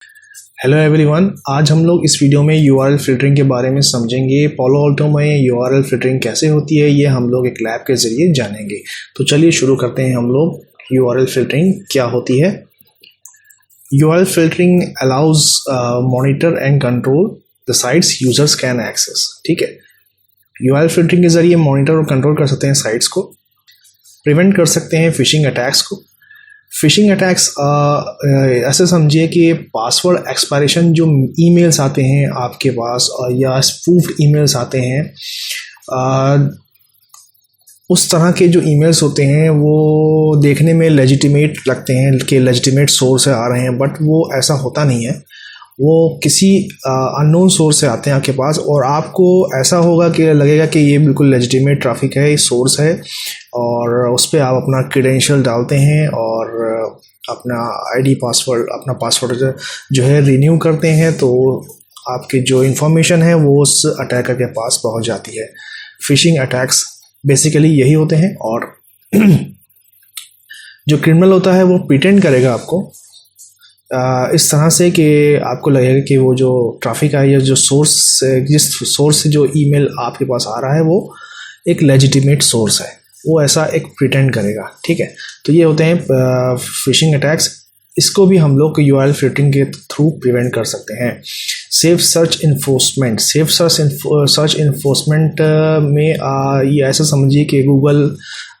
Hello everyone, आज हम लोग इस वीडियो में यूआरएल फिल्टरिंग के बारे में समझेंगे। पालो अल्टो में यूआरएल फिल्टरिंग कैसे होती है ये हम लोग एक लैब के ज़रिए जानेंगे। तो चलिए शुरू करते हैं हम लोग। यूआरएल फिल्टरिंग क्या होती है? URL filtering allows monitor and control the sites users can access. ठीक है, यूआरएल फिल्टरिंग के ज़रिए मॉनिटर और कंट्रोल कर सकते हैं साइट्स को, प्रिवेंट कर सकते हैं फिशिंग अटैक्स को। फिशिंग अटैक्स ऐसे समझिए कि पासवर्ड एक्सपायरेशन जो ईमेल्स आते हैं आपके पास या स्पूफ्ड ईमेल्स आते हैं, उस तरह के जो ईमेल्स होते हैं वो देखने में लेजिटिमेट लगते हैं कि लेजिटिमेट सोर्स से आ रहे हैं, बट वो ऐसा होता नहीं है। वो किसी अननोन सोर्स से आते हैं आपके पास और आपको ऐसा होगा कि लगेगा कि ये बिल्कुल लेजिटिमेट ट्रैफिक है, ये सोर्स है, और उस पर आप अपना क्रेडेंशियल डालते हैं और अपना आईडी पासवर्ड अपना पासवर्ड जो है रिन्यू करते हैं, तो आपकी जो इन्फॉर्मेशन है वो उस अटैकर के पास पहुंच जाती है। फिशिंग अटैक्स बेसिकली यही होते हैं। और जो क्रिमिनल होता है वो प्रिटेंड करेगा आपको इस तरह से कि आपको लगेगा कि वो जो ट्रैफिक है या जो सोर्स जिस सोर्स से जो ईमेल आपके पास आ रहा है वो एक लेजिटिमेट सोर्स है, वो ऐसा एक प्रिटेंड करेगा। ठीक है, तो ये होते हैं फिशिंग अटैक्स। इसको भी हम लोग यूआरएल फिल्टरिंग के थ्रू प्रिवेंट कर सकते हैं। सेफ सर्च इन्फोर्समेंट में ये ऐसा समझिए कि गूगल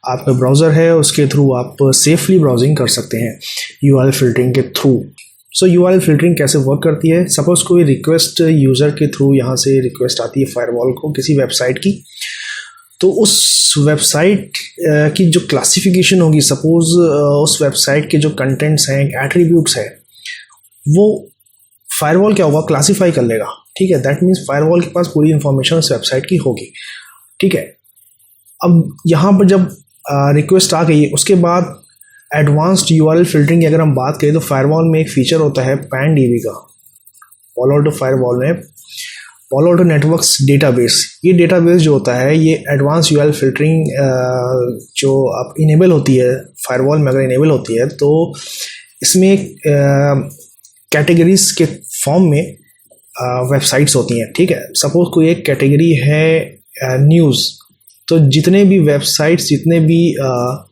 आपका ब्राउज़र है, उसके थ्रू आप सेफली ब्राउजिंग कर सकते हैं यूआरएल फिल्टरिंग के थ्रू। सो यूआरएल फिल्टरिंग कैसे वर्क करती है? सपोज़ कोई रिक्वेस्ट यूज़र के थ्रू यहाँ से रिक्वेस्ट आती है फायरवॉल को किसी वेबसाइट की, तो उस वेबसाइट की जो क्लासिफिकेशन होगी, सपोज़ उस वेबसाइट के जो कंटेंट्स हैं, एट्रीब्यूट्स हैं, वो फायरवॉल क्या होगा, क्लासीफाई कर लेगा। ठीक है, दैट मीन्स फायरवॉल के पास पूरी इन्फॉर्मेशन उस वेबसाइट की होगी। ठीक है, अब यहाँ पर जब रिक्वेस्ट आ गई, उसके बाद एडवांस्ड यूआरएल फिल्टरिंग की अगर हम बात करें तो फायरवॉल में एक फ़ीचर होता है PAN-DB का। पालो अल्टो फायरवॉल में पालो अल्टो नेटवर्क्स डेटाबेस, ये डेटाबेस जो होता है ये एडवांस यूआरएल फिल्टरिंग जो आप इनेबल होती है फायरवॉल में, अगर इनेबल होती है तो इसमें कैटेगरीज के फॉर्म में वेबसाइट्स होती हैं। ठीक है, सपोज़ कोई एक कैटेगरी है न्यूज़, तो जितने भी वेबसाइट्स, जितने भी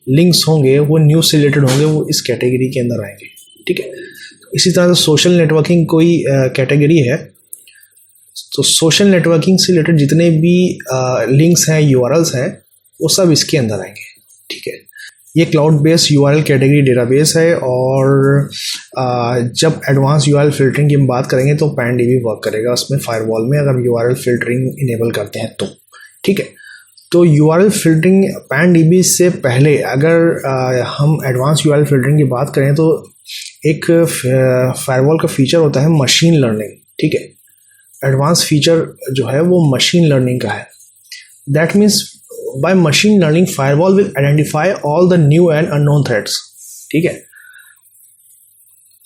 लिंक्स होंगे वो न्यूज़ से रिलेटेड होंगे, वो इस कैटेगरी के अंदर आएंगे। ठीक है, इसी तरह से सोशल नेटवर्किंग कोई कैटेगरी है, तो सोशल नेटवर्किंग से रिलेटेड जितने भी लिंक्स हैं, यूआरएल्स हैं, वो सब इसके अंदर आएंगे। ठीक है, ये cloud based URL category database है। और जब एडवांस यूआरएल फिल्टरिंग की हम बात करेंगे तो PAN-DB वर्क करेगा उसमें फायरवॉल में, अगर यूआरएल फिल्टरिंग इनेबल करते हैं तो। ठीक है, तो यूआरएल फिल्टरिंग PAN-DB से पहले अगर हम एडवांस यूआरएल फिल्टरिंग की बात करें तो एक फायरवॉल का फीचर होता है मशीन लर्निंग। ठीक है, एडवांस फीचर जो है वो मशीन लर्निंग का है। That means by machine learning firewall will identify all the new and unknown threats. ठीक है,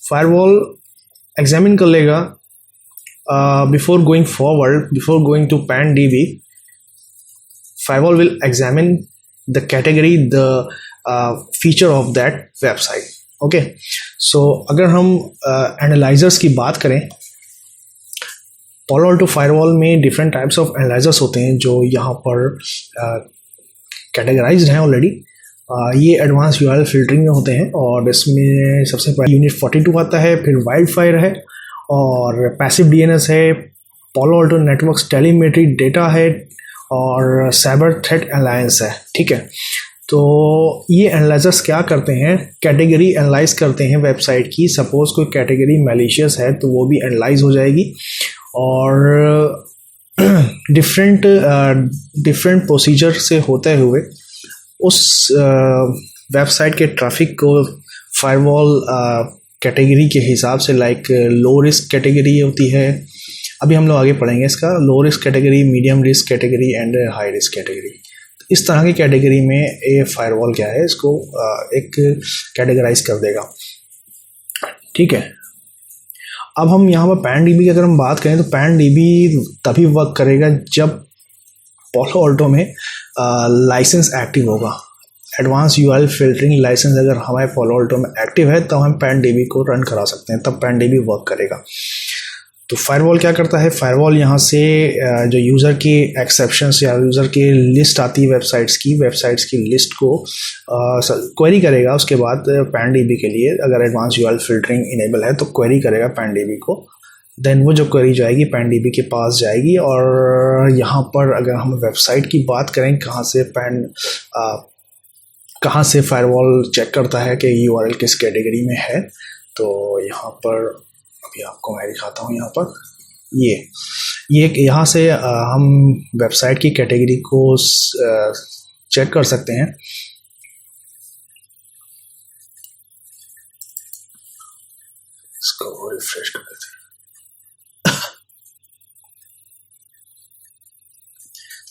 फायरवॉल एग्जामिन कर लेगा before going to PAN-DB, firewall will examine the category, the feature of that website. Okay, so अगर हम analysers की बात करें, पालो अल्टो फायरवॉल में डिफरेंट टाइप्स ऑफ एनालाइजर्स होते हैं जो यहाँ पर कैटेगराइज्ड हैं ऑलरेडी। ये एडवांस यूआरएल फिल्टरिंग में होते हैं और इसमें सबसे पहले यूनिट 42 आता है, फिर वाइल्डफायर है और पैसिव DNS है, पालो अल्टो नेटवर्क्स टेलीमेट्री डेटा है और साइबर थ्रेट अलायंस है। ठीक है, तो ये एनालाइजर्स क्या करते हैं, कैटेगरी एनालाइज करते हैं वेबसाइट की। सपोज़ कोई कैटेगरी मैलिशियस है तो वो भी एनालाइज हो जाएगी और डिफरेंट प्रोसीजर से होते हुए उस वेबसाइट के ट्रैफिक को फायरवॉल कैटेगरी के हिसाब से, लाइक लो रिस्क कैटेगरी होती है, अभी हम लोग आगे पढ़ेंगे इसका, low risk category, medium risk category and high risk category. इस तरह की कैटेगरी में ये फायरवॉल क्या है, इसको एक कैटेगराइज कर देगा। ठीक है, अब हम यहाँ पर PAN-DB की अगर हम बात करें तो PAN-DB तभी वर्क करेगा जब पालो अल्टो में लाइसेंस एक्टिव होगा। एडवांस यूआरएल फिल्टरिंग लाइसेंस अगर हमारे पालो अल्टो में एक्टिव है तब हम PanDB को रन करा सकते हैं, तब PanDB वर्क करेगा। तो फायरवॉल क्या करता है, फायरवॉल यहाँ से जो यूज़र की एक्सेप्शंस या यूज़र की लिस्ट आती है वेबसाइट्स की लिस्ट को क्वेरी करेगा। उसके बाद PanDB के लिए अगर एडवांस यूआरएल फिल्टरिंग इनेबल है तो क्वेरी करेगा PanDB को, देन वो जो क्वेरी जाएगी PanDB के पास जाएगी। और यहाँ पर अगर हम वेबसाइट की बात करें कहाँ से फायरवॉल चेक करता है कि यूआरएल किस कैटेगरी में है, तो यहाँ पर अभी आपको मैं दिखाता हूँ। यहाँ पर ये यहाँ से हम वेबसाइट की कैटेगरी को चेक कर सकते हैं। इसको रिफ्रेश कर देते हैं।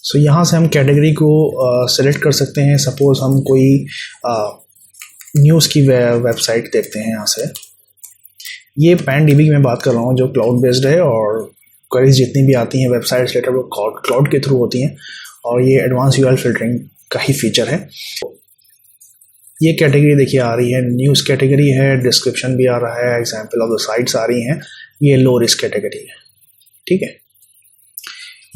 सो यहाँ से हम कैटेगरी को सेलेक्ट कर सकते हैं। सपोज हम कोई न्यूज़ की वेबसाइट देखते हैं। यहाँ से ये PanDB की मैं बात कर रहा हूँ जो क्लाउड बेस्ड है, और क्वेरीज जितनी भी आती हैं वेबसाइट्स रिलेटेड वो क्लाउड के थ्रू होती हैं, और ये एडवांस यूआरएल फिल्टरिंग का ही फीचर है। ये कैटेगरी देखिए आ रही है, न्यूज़ कैटेगरी है, डिस्क्रिप्शन भी आ रहा है, एग्जाम्पल ऑफ द साइट्स आ रही हैं। ये लो रिस्क कैटेगरी है, ठीक है।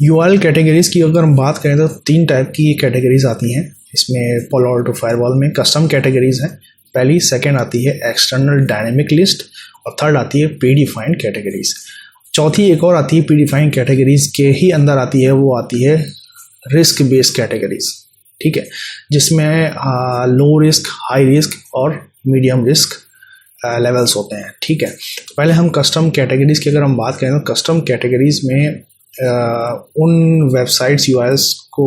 यूआरएल कैटेगरीज की अगर हम बात करें तो 3 टाइप की कैटेगरीज आती हैं इसमें पालो अल्टो फायरवॉल में। कस्टम कैटेगरीज हैं पहली, सेकंड आती है एक्सटर्नल डायनेमिक लिस्ट, और थर्ड आती है प्री डिफाइंड कैटेगरीज। चौथी एक और आती है प्री डिफाइंड कैटेगरीज के ही अंदर आती है, वो आती है रिस्क बेस्ड कैटेगरीज, ठीक है, जिसमें लो रिस्क, हाई रिस्क और मीडियम रिस्क लेवल्स होते हैं, ठीक है। तो पहले हम कस्टम कैटेगरीज की अगर हम बात करें तो कस्टम कैटेगरीज में उन वेबसाइट्स यूआरएल्स को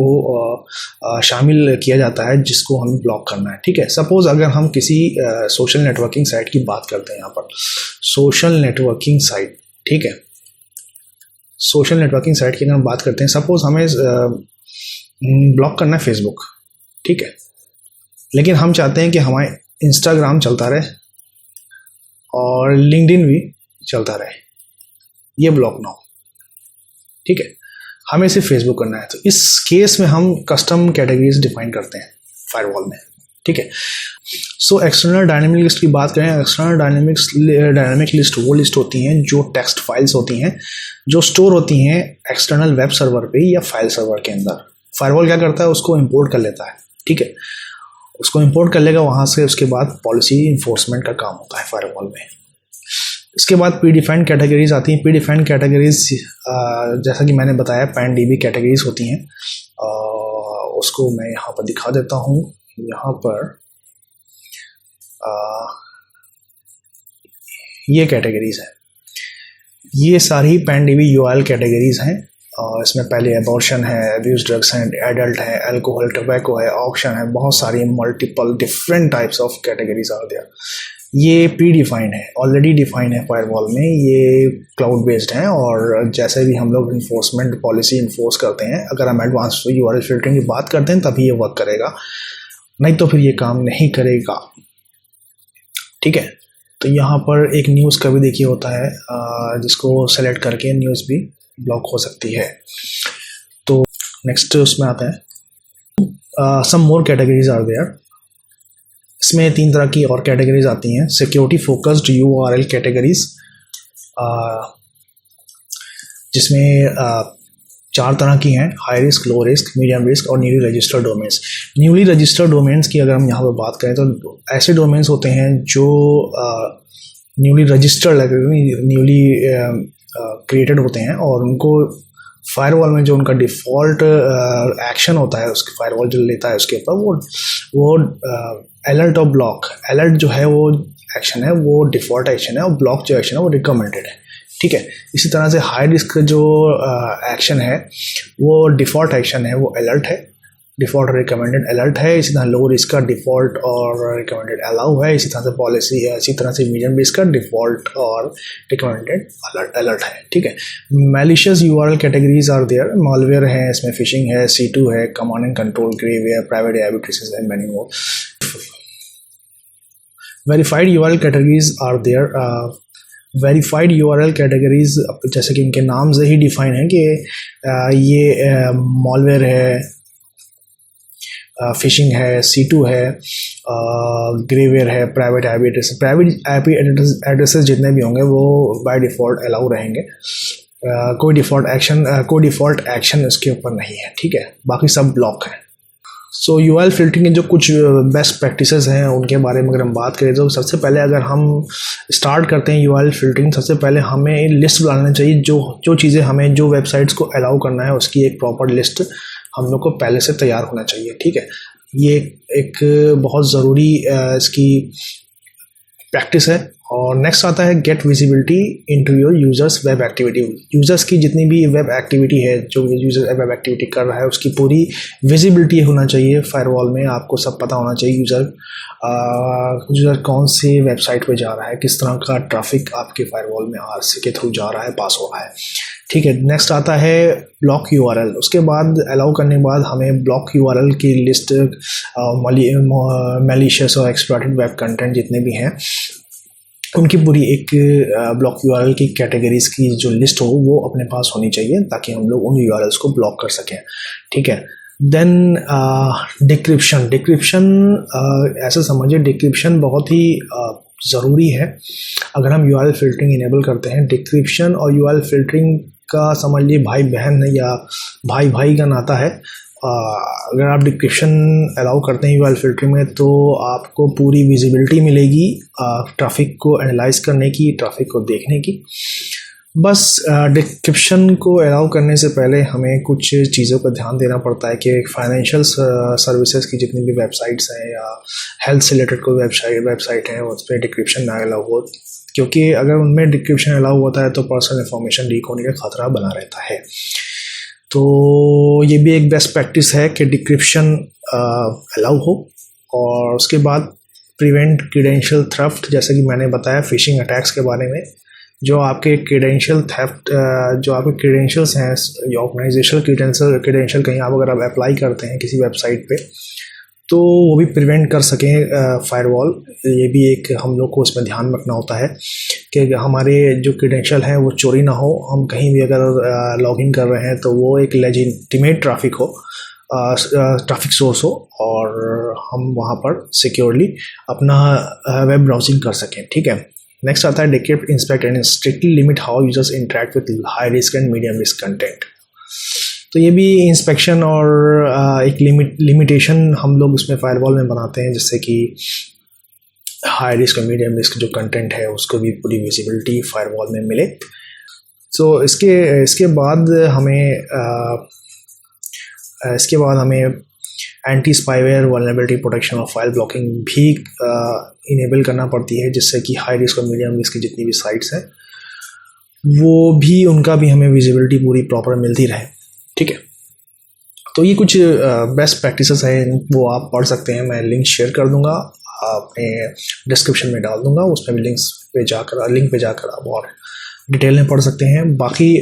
शामिल किया जाता है जिसको हमें ब्लॉक करना है, ठीक है। सपोज़ अगर हम किसी सोशल नेटवर्किंग साइट की बात करते हैं, यहाँ पर सोशल नेटवर्किंग साइट, ठीक है, सोशल नेटवर्किंग साइट की अगर हम बात करते हैं, सपोज़ हमें ब्लॉक करना है फेसबुक, ठीक है, लेकिन हम चाहते हैं कि हमारे इंस्टाग्राम चलता रहे और लिंक्डइन भी चलता रहे, ये ब्लॉक ना हो, ठीक है, हमें सिर्फ फेसबुक करना है। तो इस केस में हम कस्टम कैटेगरीज डिफाइन करते हैं फायरवॉल में, ठीक है। सो एक्सटर्नल डायनेमिक लिस्ट की बात करें, एक्सटर्नल डायनेमिक लिस्ट वो लिस्ट होती हैं जो टेक्स्ट फाइल्स होती हैं जो स्टोर होती हैं एक्सटर्नल वेब सर्वर पे या फाइल सर्वर के अंदर। फायरवॉल क्या करता है, उसको इंपोर्ट कर लेता है, ठीक है, उसको इंपोर्ट कर लेगा वहाँ से, उसके बाद पॉलिसी इन्फोर्समेंट का काम होता है फायरवॉल में। इसके बाद प्री डिफाइंड कैटेगरीज आती हैं। प्री डिफाइंड कैटेगरीज जैसा कि मैंने बताया PanDB कैटेगरीज होती हैं, उसको मैं यहाँ पर दिखा देता हूँ। यहाँ पर ये कैटेगरीज हैं, ये सारी PanDB यूआरएल कैटेगरीज हैं। इसमें पहले एबॉर्शन है, अब्यूज ड्रग्स हैं, एडल्ट है, अल्कोहल, टोबैको है, ऑक्शन है, बहुत सारी multiple different types of categories are there. ये प्री डिफाइंड है, ऑलरेडी डिफाइंड है फायरवॉल में, ये क्लाउड बेस्ड हैं, और जैसे भी हम लोग इन्फोर्समेंट पॉलिसी इन्फोर्स करते हैं, अगर हम एडवांस यूआरएल फिल्टरिंग की बात करते हैं तभी ये वर्क करेगा, नहीं तो फिर ये काम नहीं करेगा, ठीक है। तो यहाँ पर एक न्यूज़ का भी देखिए होता है, जिसको सेलेक्ट करके न्यूज़ भी ब्लॉक हो सकती है। तो नेक्स्ट उसमें आता है सम मोर कैटेगरीज आर देयर। इसमें 3 तरह की और कैटेगरीज आती हैं। सिक्योरिटी फोकस्ड यूआरएल कैटेगरीज, जिसमें 4 तरह की हैं, high risk, low risk, medium risk और newly registered domains. Newly registered domains की अगर हम यहाँ पर बात करें तो ऐसे डोमेन्स होते हैं जो न्यूली रजिस्टर्ड, न्यूली क्रिएटेड होते हैं, और उनको फायरवॉल में जो उनका डिफ़ॉल्ट एक्शन होता है, उसके फायरवॉल जो लेता है उसके ऊपर वो अलर्ट और ब्लॉक, अलर्ट जो है वो एक्शन है, वो डिफ़ॉल्ट एक्शन है, और ब्लॉक जो एक्शन है वो रिकमेंडेड है, ठीक है। इसी तरह से हाई रिस्क जो एक्शन है वो डिफ़ॉल्ट एक्शन है, वो अलर्ट है, डिफ़ॉल्ट रिकमेंडेड अलर्ट है। इसी तरह लो रिस्क का डिफ़ॉल्ट और रिकमेंडेड अलाउ है। इसी तरह से पॉलिसी है, इसी तरह से मीडियम रिस्क का डिफ़ॉल्ट और रिकमेंडेड अलर्ट है, ठीक है। Malicious URL categories are there, malware है, इसमें फिशिंग है, C2 है, command and control, greyware, private arbitration and many more. Verified URL categories are there. Verified URL categories जैसे कि इनके नाम से ही डिफाइन है कि ये मॉलवेयर है, फिशिंग है, C2 है, ग्रेवेयर है, प्राइवेट आईपी एड्रेसेस जितने भी होंगे वो बाय डिफ़ॉल्ट अलाउ रहेंगे। कोई डिफ़ॉल्ट एक्शन इसके ऊपर नहीं है, ठीक है, बाकी सब ब्लॉक है। सो URL फिल्टरिंग के जो कुछ बेस्ट प्रैक्टिसेस हैं उनके बारे में अगर हम बात करें तो सबसे पहले अगर हम स्टार्ट करते हैं URL फिल्टरिंग, सबसे पहले हमें लिस्ट बनानी चाहिए। जो चीज़ें हमें जो वेबसाइट्स को अलाउ करना है उसकी एक प्रॉपर लिस्ट हम लोग को पहले से तैयार होना चाहिए, ठीक है। ये एक बहुत ज़रूरी इसकी प्रैक्टिस है। और नेक्स्ट आता है get visibility into your users web activity. Users की जितनी भी वेब एक्टिविटी है, जो यूज़र वेब एक्टिविटी कर रहा है उसकी पूरी विजिबिलिटी होना चाहिए फायरवॉल में। आपको सब पता होना चाहिए यूज़र कौन से वेबसाइट पे जा रहा है, किस तरह का ट्रैफिक आपके फायरवॉल में RC के थ्रू जा रहा है, पास हो रहा है, ठीक है। नेक्स्ट आता है ब्लॉक URL। उसके बाद अलाउ करने के बाद हमें ब्लॉक URL की लिस्ट, मैलिशियस और एक्सप्लॉइटेड वेब कंटेंट जितने भी हैं उनकी पूरी एक ब्लॉक URL की कैटेगरीज की जो लिस्ट हो वो अपने पास होनी चाहिए ताकि हम लोग उन URLs को ब्लॉक कर सकें, ठीक है। देन डिक्रिप्शन ऐसा समझिए, डिक्रिप्शन बहुत ही ज़रूरी है। अगर हम URL फिल्टरिंग इनेबल करते हैं, डिक्रिप्शन और URL फिल्टरिंग का समझ लीजिए भाई बहन या भाई भाई का नाता है। अगर आप डिक्रिप्शन अलाउ करते हैं URL फिल्टरिंग में तो आपको पूरी विजिबिलिटी मिलेगी ट्रैफिक को एनालाइज करने की, ट्रैफिक को देखने की। बस डिक्रिप्शन को अलाउ करने से पहले हमें कुछ चीज़ों का ध्यान देना पड़ता है कि फाइनेंशियल सर्विसेज की जितनी भी वेबसाइट्स हैं या हेल्थ से रिलेटेड कोई वेबसाइट है उस पर डिक्रिप्शन ना अलाउ हो, क्योंकि अगर उनमें डिक्रिप्शन अलाउ होता है तो पर्सनल इन्फॉर्मेशन लीक होने का खतरा बना रहता है। तो ये भी एक बेस्ट प्रैक्टिस है कि डिक्रिप्शन अलाउ हो। और उसके बाद प्रिवेंट क्रीडेंशियल थेफ्ट, जैसे कि मैंने बताया फिशिंग अटैक्स के बारे में। जो आपके क्रीडेंशियल थेफ्ट, जो आपके क्रीडेंशियल्स हैं या ऑर्गेनाइजेशनल क्रीडेंशियल कहीं आप अगर आप अप्लाई करते हैं किसी वेबसाइट पे तो वो भी प्रिवेंट कर सकें फायरवॉल। ये भी एक हम लोग को उसमें ध्यान रखना होता है कि हमारे जो क्रीडेंशियल हैं वो चोरी ना हो। हम कहीं भी अगर लॉगिन कर रहे हैं तो वो एक लेजिटिमेट ट्रैफिक हो, ट्रैफिक सोर्स हो और हम वहाँ पर सिक्योरली अपना वेब ब्राउजिंग कर सकें, ठीक है। नेक्स्ट आता है decrypt, inspect and strictly limit how users interact with high risk and medium risk content. तो ये भी इंस्पेक्शन और एक लिमिटेशन हम लोग उसमें फायरवॉल में बनाते हैं जिससे कि हाई रिस्क और मीडियम रिस्क जो कंटेंट है उसको भी पूरी विजिबिलिटी फायरवॉल में मिले। सो इसके बाद हमें एंटी स्पाईवेयर, वल्नरेबिलिटी प्रोटेक्शन और फाइल ब्लॉकिंग भी इनेबल करना पड़ती है जिससे कि हाई रिस्क और मीडियम रिस्क की जितनी भी साइट्स हैं वो भी उनका भी हमें विजिबिलिटी पूरी प्रॉपर मिलती रहे, ठीक है। तो ये कुछ बेस्ट प्रैक्टिसेस हैं, वो आप पढ़ सकते हैं। मैं लिंक शेयर कर दूंगा, अपने डिस्क्रिप्शन में डाल दूंगा, उसमें भी लिंक पे जाकर आप और डिटेल में पढ़ सकते हैं। बाकी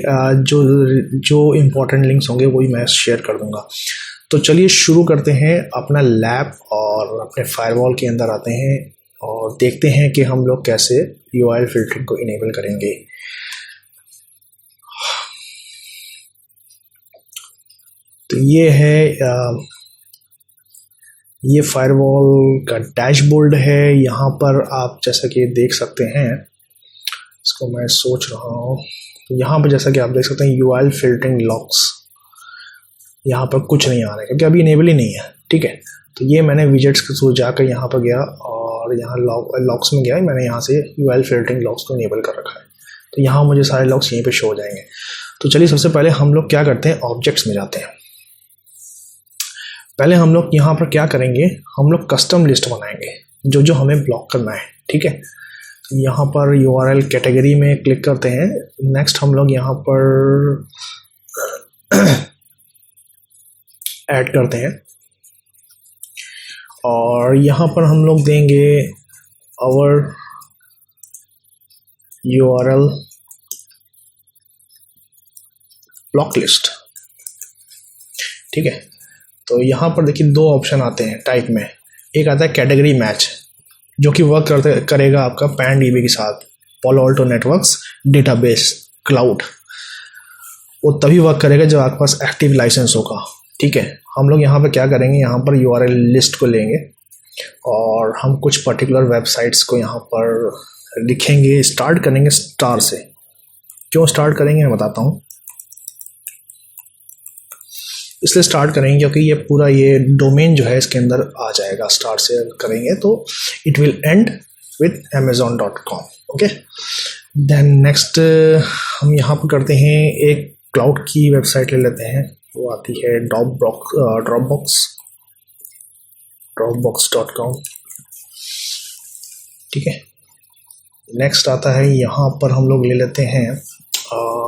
जो इम्पोर्टेंट लिंक्स होंगे वही मैं शेयर कर दूंगा। तो चलिए शुरू करते हैं अपना लैब और अपने फायरवॉल के अंदर आते हैं और देखते हैं कि हम लोग कैसे URL फिल्टरिंग को इनेबल करेंगे। तो ये है ये फायरवॉल का डैशबोर्ड है। यहाँ पर आप जैसा कि देख सकते हैं, इसको मैं सोच रहा हूँ, तो यहाँ पर जैसा कि आप देख सकते हैं URL फिल्टरिंग लॉक्स, यहाँ पर कुछ नहीं आ रहा है क्योंकि अभी इनेबल ही नहीं है, ठीक है। तो ये मैंने विजेट्स के थ्रू जाकर यहाँ पर गया और यहाँ लॉक्स में गया, मैंने यहाँ से URL फिल्टरिंग लॉक्स को इनेबल कर रखा है। तो यहाँ मुझे सारे लॉक्स यहीं पे शो हो जाएंगे। तो चलिए सबसे पहले हम लोग क्या करते हैं, ऑब्जेक्ट्स में जाते हैं। पहले हम लोग यहाँ पर क्या करेंगे, हम लोग कस्टम लिस्ट बनाएंगे जो हमें ब्लॉक करना है, ठीक है। तो यहाँ पर URL कैटेगरी में क्लिक करते हैं। नेक्स्ट हम लोग यहाँ पर ऐड करते हैं और यहाँ पर हम लोग देंगे our URL ब्लॉक लिस्ट, ठीक है। तो यहाँ पर देखिए दो ऑप्शन आते हैं टाइप में। एक आता है कैटेगरी मैच जो कि वर्क करेगा आपका PAN-DB के साथ, पालो अल्टो नेटवर्क्स डेटाबेस क्लाउड। वो तभी वर्क करेगा जब आपके पास एक्टिव लाइसेंस होगा, ठीक है। हम लोग यहाँ पर क्या करेंगे, यहाँ पर URL लिस्ट को लेंगे और हम कुछ पर्टिकुलर वेबसाइट्स को यहाँ पर लिखेंगे। स्टार्ट करेंगे स्टार से। क्यों स्टार्ट करेंगे मैं बताता हूँ। इसलिए स्टार्ट करेंगे क्योंकि ये पूरा ये डोमेन जो है इसके अंदर आ जाएगा। स्टार्ट से करेंगे तो it will end with amazon.com। Okay, then next हम यहाँ पर करते हैं, एक क्लाउड की वेबसाइट ले लेते हैं। वो आती है dropbox.com। ठीक है, नेक्स्ट आता है यहाँ पर हम लोग ले लेते हैं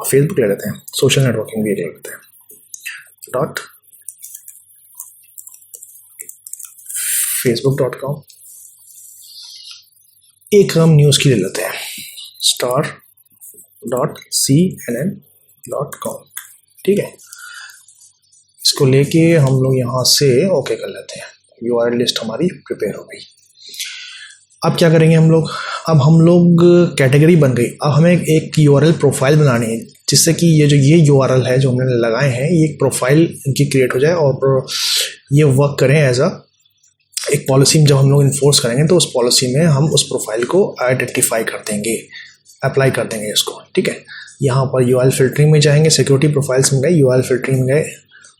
फेसबुक ले लेते हैं, सोशल नेटवर्किंग भी ले लेते हैं। facebook.com। एक हम न्यूज़ की ले लेते हैं, star.cnn.com। ठीक है, इसको लेके हम लोग यहाँ से ओके कर लेते हैं। URL लिस्ट हमारी प्रिपेयर हो गई। अब क्या करेंगे हम लोग, अब हम लोग कैटेगरी बन गई। अब हमें एक URL प्रोफाइल बनानी है जिससे कि ये URL है जो हमने लगाए हैं, ये एक प्रोफाइल इनकी क्रिएट हो जाए और ये वर्क करें एज एक पॉलिसी। जब हम लोग इन्फोर्स करेंगे तो उस पॉलिसी में हम उस प्रोफाइल को आइडेंटिफाई कर देंगे, अप्लाई कर देंगे इसको। ठीक है, यहाँ पर URL फिल्टरिंग में जाएंगे, सिक्योरिटी प्रोफाइल्स में गए, URL फिल्टरिंग में गए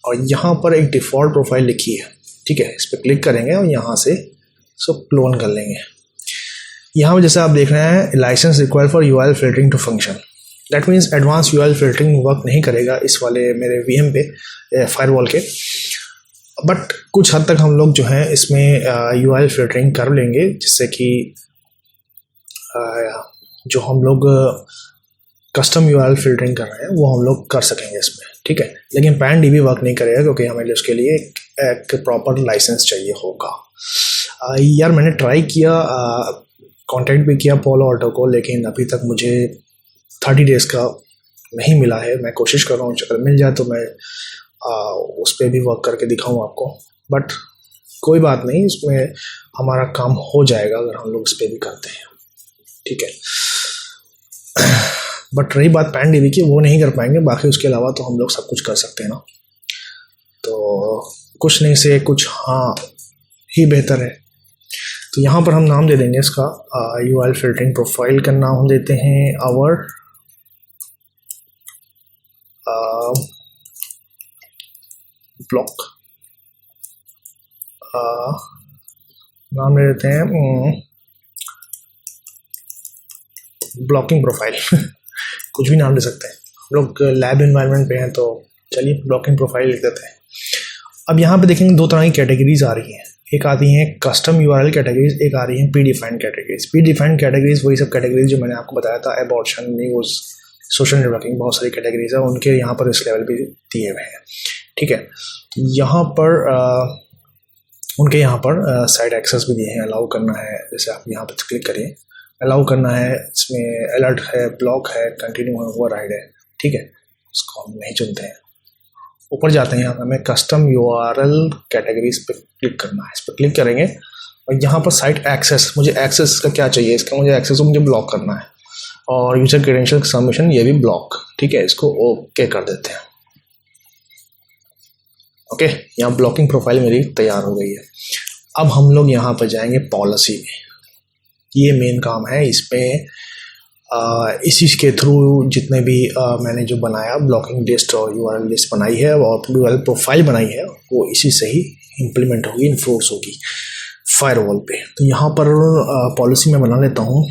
और यहाँ पर एक डिफ़ॉल्ट प्रोफाइल लिखी है। ठीक है, इस पर क्लिक करेंगे और यहाँ से इसको क्लोन कर लेंगे। यहाँ पर जैसे आप देख रहे हैं, licence required for URL filtering to function. That means advance URL filtering work नहीं करेगा इस वाले मेरे VM पे फायरवॉल के, बट कुछ हद तक हम लोग जो है इसमें URL फिल्टरिंग कर लेंगे जिससे कि जो हम लोग कस्टम URL फिल्टरिंग कर रहे हैं वो हम लोग कर सकेंगे इसमें। ठीक है, लेकिन PanDB वर्क नहीं करेगा क्योंकि हमें उसके लिए एक प्रॉपर लाइसेंस चाहिए होगा। यार मैंने ट्राई किया, कांटेक्ट भी किया पॉलो ऑल्टो को, लेकिन अभी तक मुझे 30 डेज़ का नहीं मिला है। मैं कोशिश कर रहा हूँ, अगर मिल जाए तो मैं उस पर भी वर्क करके दिखाऊँ आपको, बट कोई बात नहीं, इसमें हमारा काम हो जाएगा अगर हम लोग इस पर भी करते हैं। ठीक है, बट रही बात PanDB की, वो नहीं कर पाएंगे, बाकी उसके अलावा तो हम लोग सब कुछ कर सकते हैं ना। तो कुछ नहीं से कुछ हाँ ही बेहतर है। तो यहाँ पर हम नाम दे देंगे इसका URL फिल्टरिंग प्रोफाइल का नाम देते हैं आवर ब्लॉक, नाम ले देते हैं ब्लॉकिंग प्रोफाइल कुछ भी नाम दे सकते हैं। हम लोग लैब एनवायरनमेंट पे हैं तो चलिए ब्लॉकिंग प्रोफाइल लिख देते हैं। अब यहाँ पे देखेंगे दो तरह की कैटेगरीज आ रही हैं, एक आती हैं कस्टम URL कैटेगरीज, एक आ रही हैं pre defined categories. Pre defined categories वही सब कैटेगरीज जो मैंने आपको बताया था, अबॉर्शन, न्यूज़, सोशल नेटवर्किंग, बहुत सारी कैटेगरीज है, उनके यहाँ पर इस लेवल पे दिए हुए हैं। ठीक है, यहाँ पर उनके यहाँ पर साइड एक्सेस भी दिए हैं, अलाउ करना है, जैसे आप यहाँ पर क्लिक करिए, अलाउ करना है, इसमें अलर्ट है, ब्लॉक है, कंटिन्यू ओवर राइड है। ठीक है, इसको हम नहीं चुनते हैं, ऊपर जाते हैं, यहाँ पर हमें कस्टम URL कैटेगरीज पे क्लिक करना है, इस पर क्लिक करेंगे और यहाँ पर साइट एक्सेस, मुझे एक्सेस का क्या चाहिए, इसका मुझे एक्सेस को मुझे ब्लॉक करना है और यूजर क्रेडेंशियल सबमिशन ये भी ब्लॉक। ठीक है, इसको ओके कर देते हैं। ओके, यहाँ ब्लॉकिंग प्रोफाइल मेरी तैयार हो गई है। अब हम लोग यहाँ पर जाएंगे पॉलिसी में, ये मेन काम है इसमें। इसी के थ्रू जितने भी मैंने जो बनाया ब्लॉकिंग लिस्ट और URL लिस्ट बनाई है और URL प्रोफाइल बनाई है वो इसी से ही इम्प्लीमेंट होगी, इन्फोर्स होगी फायरवॉल पे। तो यहाँ पर पॉलिसी में बना लेता हूँ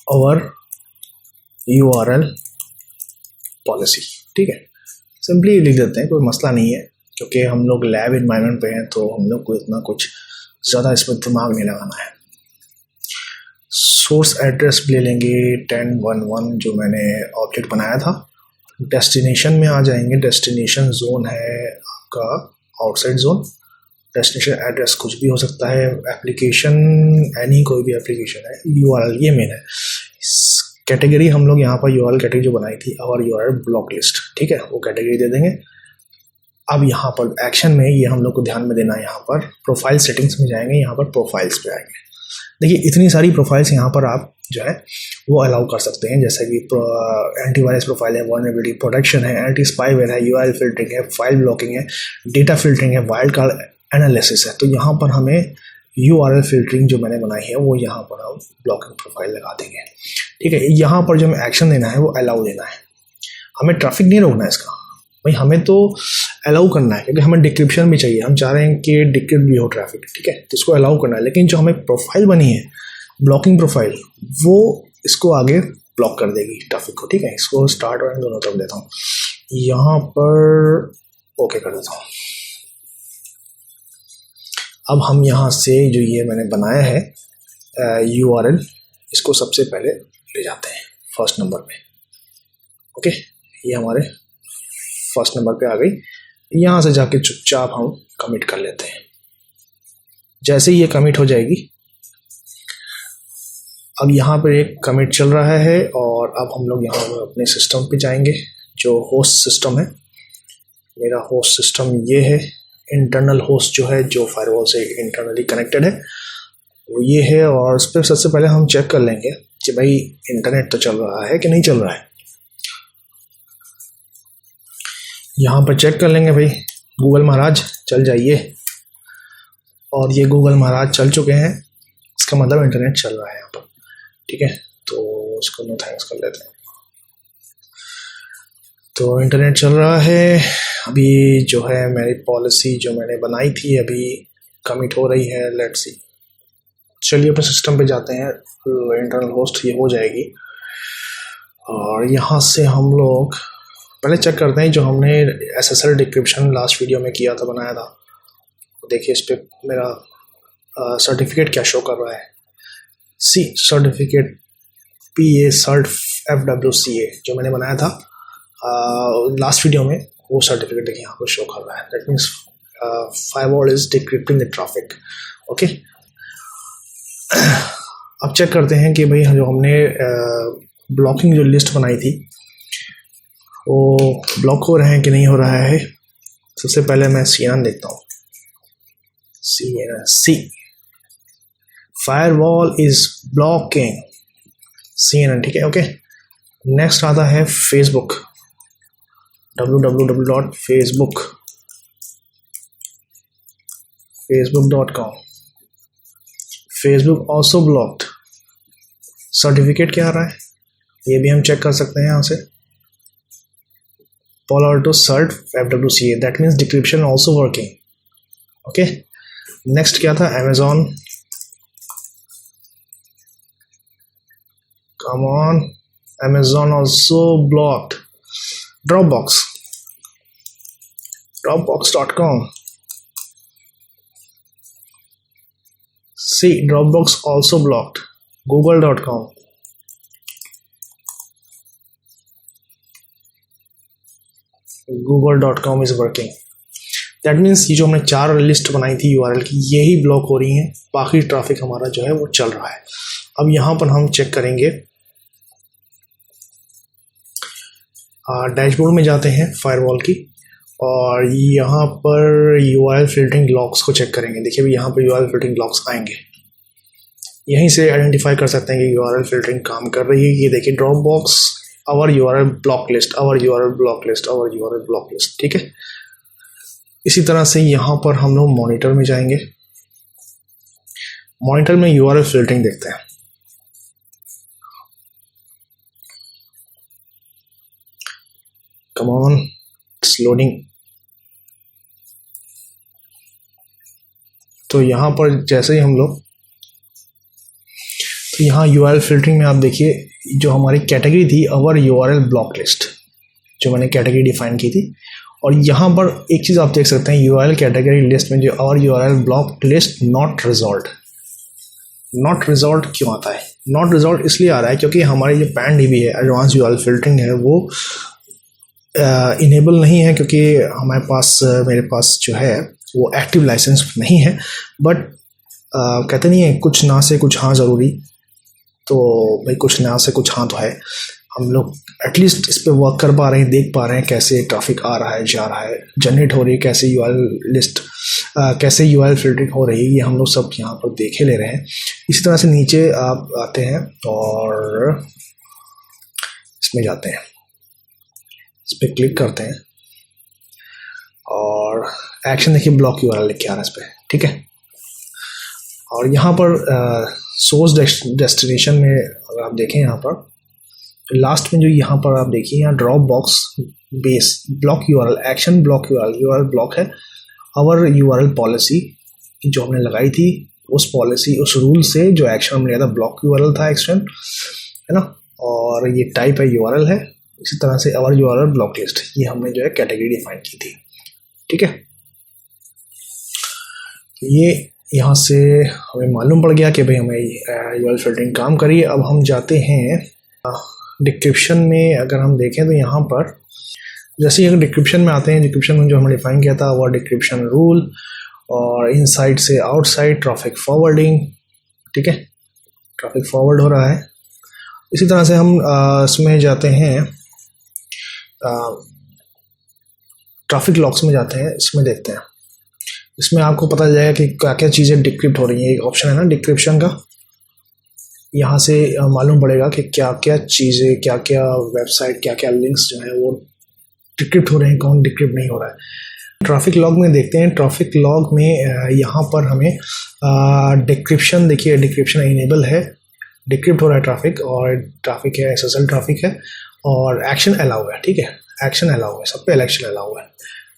और URL पॉलिसी। ठीक है, सिंपली लिख देते हैं, कोई मसला नहीं है, क्योंकि हम लोग लैब एनवायरनमेंट पे हैं तो हम लोग को इतना कुछ ज़्यादा इसमें दिमाग नहीं लगाना है। सोर्स एड्रेस ले लेंगे 1011 जो मैंने ऑब्जेक्ट बनाया था। डेस्टिनेशन में आ जाएंगे, डेस्टिनेशन जोन है आपका आउटसाइड जोन, डेस्टिनेशन एड्रेस कुछ भी हो सकता है, एप्लीकेशन एनी कोई भी एप्लीकेशन है, URL ये मेन है। कैटेगरी हम लोग यहाँ पर URL कैटेगरी जो बनाई थी और URL ब्लॉक लिस्ट, ठीक है, वो कैटेगरी दे देंगे। अब यहाँ पर एक्शन में ये हम लोग को ध्यान में देना है, यहाँ पर प्रोफाइल सेटिंग्स में जाएंगे, यहाँ पर प्रोफाइल्स पे आएंगे। देखिए इतनी सारी प्रोफाइल्स यहाँ पर आप जो है वो अलाउ कर सकते हैं, जैसे कि एंटीवायरस प्रोफाइल है, वल्नरेबिलिटी प्रोटेक्शन है, एंटी स्पाईवेयर है, यूआरएल फिल्टरिंग है, फाइल ब्लॉकिंग है, डेटा फिल्टरिंग है, वाइल्ड कार्ड एनालिसिस है। तो यहाँ पर हमें यूआरएल फिल्टरिंग जो मैंने बनाई है वो यहाँ पर हम ब्लॉकिंग प्रोफाइल लगा देंगे, ठीक है। यहाँ पर जो हमें एक्शन देना है वो अलाउ देना है, हमें ट्रैफिक नहीं रोकना है इसका भाई, हमें तो अलाउ करना है क्योंकि हमें डिक्रिप्शन भी चाहिए, हम चाह रहे हैं कि डिक्रिप्ट भी हो ट्रैफिक, ठीक है, तो इसको अलाउ करना है। लेकिन जो हमें प्रोफाइल बनी है ब्लॉकिंग प्रोफाइल वो इसको आगे ब्लॉक कर देगी ट्रैफिक को, ठीक है। इसको स्टार्ट और दोनों तरफ देता हूँ, यहाँ पर ओके कर देता हूँ। अब हम यहाँ से जो ये मैंने बनाया है यूआरएल, इसको सबसे पहले ले जाते हैं फर्स्ट नंबर पे, ओके। ये हमारे फर्स्ट नंबर पे आ गई, यहाँ से जाके चुपचाप हम कमिट कर लेते हैं। जैसे ही ये कमिट हो जाएगी, अब यहाँ पर एक कमिट चल रहा है और अब हम लोग यहाँ पर अपने सिस्टम पे जाएंगे, जो होस्ट सिस्टम है। मेरा होस्ट सिस्टम ये है, इंटरनल होस्ट जो है जो फायरवॉल से इंटरनली कनेक्टेड है वो ये है। और उस पर सबसे पहले हम चेक कर लेंगे कि भाई इंटरनेट तो चल रहा है कि नहीं चल रहा है। यहाँ पर चेक कर लेंगे भाई, गूगल महाराज चल जाइए, और ये गूगल महाराज चल चुके हैं, इसका मतलब इंटरनेट चल रहा है यहाँ पर, ठीक है। तो इसको नो थैंक्स कर लेते हैं। तो इंटरनेट चल रहा है, अभी जो है मेरी पॉलिसी जो मैंने बनाई थी अभी कमिट हो रही है, लेट्स सी। चलिए अपने सिस्टम पे जाते हैं, इंटरनल होस्ट ये हो जाएगी और यहाँ से हम लोग पहले चेक करते हैं जो हमने SSL डिक्रिप्शन लास्ट वीडियो में किया था, बनाया था। देखिए इस पर मेरा सर्टिफिकेट क्या शो कर रहा है, see certificate PA cert FWCA जो मैंने बनाया था लास्ट वीडियो में, वो सर्टिफिकेट देखिए यहाँ पर शो कर रहा है। That means firewall is decrypting the traffic, okay. अब चेक करते हैं कि भाई जो हमने ब्लॉकिंग जो लिस्ट बनाई थी वो ब्लॉक हो रहे हैं कि नहीं हो रहा है। सबसे पहले मैं CNN देखता हूँ, CNN firewall is blocking CNN, ठीक है, ओके। नेक्स्ट आता है Facebook, www.facebook.com, Facebook also blocked. Certificate क्या आ रहा है ये भी हम चेक कर सकते हैं यहाँ से, Palo Alto Cert FWCA, that means decryption also working, okay। Next क्या था, Amazon, come on, Amazon also blocked। Dropbox.com, see Dropbox also blocked। Google.com, Google.com is working। That means ये जो हमने 4 लिस्ट बनाई थी URL की, यही ब्लॉक हो रही हैं, बाकी ट्रैफिक हमारा जो है वो चल रहा है। अब यहाँ पर हम चेक करेंगे, डैशबोर्ड में जाते हैं फायरवॉल की और यहाँ पर URL फिल्टरिंग लॉग्स को चेक करेंगे। देखिए भी यहाँ पर URL फिल्टरिंग लॉग्स आएंगे, यहीं से आइडेंटिफाई कर सकते हैं कि URL फिल्टरिंग काम कर रही है। ये देखिए Dropbox our URL block list, our URL block list, our URL block list, ठीक है। इसी तरह से यहाँ पर हम लोग मॉनिटर में जाएंगे, मॉनिटर में URL फिल्टरिंग देखते हैं। Come on, it's loading. तो यहाँ पर जैसे ही हम लोग, तो यहाँ URL फिल्टरिंग में आप देखिए जो हमारी कैटेगरी थी अवर URL ब्लॉक लिस्ट, जो मैंने कैटेगरी डिफाइन की थी। और यहाँ पर एक चीज़ आप देख सकते हैं URL कैटेगरी लिस्ट में जो अवर URL block list not resolve. Not resolve क्यों आता है? नॉट रिजॉल्व इसलिए आ रहा है क्योंकि हमारी जो PAN-DB है, एडवांस URL फिल्टरिंग है, वो इनेबल नहीं है, क्योंकि हमारे पास, मेरे पास जो है वो एक्टिव लाइसेंस नहीं है। बट कहते नहीं है कुछ ना से कुछ हाँ ज़रूरी, तो भाई कुछ ना से कुछ हाँ तो है। हम लोग एटलीस्ट इस पे वर्क कर पा रहे हैं, देख पा रहे हैं कैसे ट्रैफिक आ रहा है, जा रहा है, जनरेट हो रही है, कैसे URL लिस्ट कैसे URL फिल्टरिंग हो रही है ये हम लोग सब यहाँ पर देखे ले रहे हैं। इसी तरह से नीचे आप आते हैं और इसमें जाते हैं, इस पर क्लिक करते हैं और एक्शन देखिए ब्लॉक URL लिख के आ रहा है इस पर, ठीक है। और यहाँ पर सोर्स डेस्टिनेशन में अगर आप देखें यहाँ पर लास्ट में जो यहाँ पर आप देखिए यहाँ drop box base block URL action block URL block है। आवर URL पॉलिसी जो हमने लगाई थी उस पॉलिसी उस रूल से जो एक्शन हमने लिया था ब्लॉक URL था एक्शन, है ना। और ये टाइप है URL है। इसी तरह से आवर URL ब्लॉक लिस्ट ये हमने जो है कैटेगरी डिफाइन की थी, ठीक है। ये यहाँ से हमें मालूम पड़ गया कि भाई हमें URL फिल्टरिंग काम करिए। अब हम जाते हैं डिस्क्रिप्शन में। अगर हम देखें तो यहाँ पर जैसे ही अगर डिस्क्रिप्शन में आते हैं, डिस्क्रिप्शन में जो हमने डिफाइन किया था वो डिस्क्रिप्शन रूल और इनसाइड से आउटसाइड ट्रैफिक फॉरवर्डिंग, ठीक है, ट्रैफिक फॉरवर्ड हो रहा है। इसी तरह से हम इसमें जाते हैं ट्रैफिक लॉग्स में जाते हैं, इसमें देखते हैं। इसमें आपको पता चल जाएगा कि क्या क्या चीज़ें डिक्रिप्ट हो रही हैं। एक ऑप्शन है ना डिक्रिप्शन का, यहाँ से मालूम पड़ेगा कि क्या क्या चीज़ें क्या क्या वेबसाइट क्या क्या लिंक्स जो हैं वो डिक्रिप्ट हो रहे हैं, कौन डिक्रिप्ट नहीं हो रहा है। ट्रैफिक लॉग में देखते हैं। ट्रैफिक लॉग में यहाँ पर हमें डिक्रिप्शन देखिए, डिक्रिप्शन इनेबल है, डिक्रिप्ट हो रहा है ट्रैफिक, और ट्रैफिक है SSL ट्रैफिक है, और एक्शन अलाउ है, ठीक है, एक्शन अलाउ है, सब पे एक्शन अलाउ है।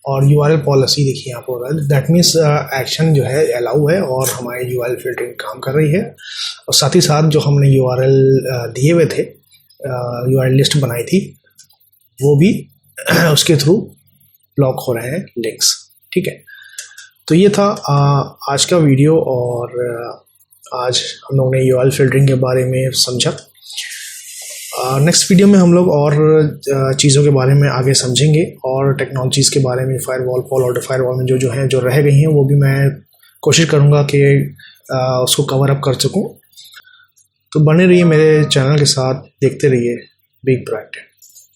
और URL पॉलिसी देखिए यहाँ पर हो रहा है, दैट मीन्स एक्शन जो है अलाउ है और हमारी URL फिल्टरिंग काम कर रही है। और साथ ही साथ जो हमने URL दिए हुए थे, URL लिस्ट बनाई थी, वो भी उसके थ्रू ब्लॉक हो रहे हैं लिंक्स, ठीक है। तो ये था आज का वीडियो, और आज हम लोगों ने URL फिल्टरिंग के बारे में समझा। नेक्स्ट वीडियो में हम लोग और चीज़ों के बारे में आगे समझेंगे, और टेक्नोलॉजीज़ के बारे में फायरवॉल फॉल आउट फायरवॉल में जो हैं जो रह गई हैं वो भी मैं कोशिश करूँगा कि उसको कवर अप कर सकूँ। तो बने रहिए मेरे चैनल के साथ, देखते रहिए बिग ब्राइट।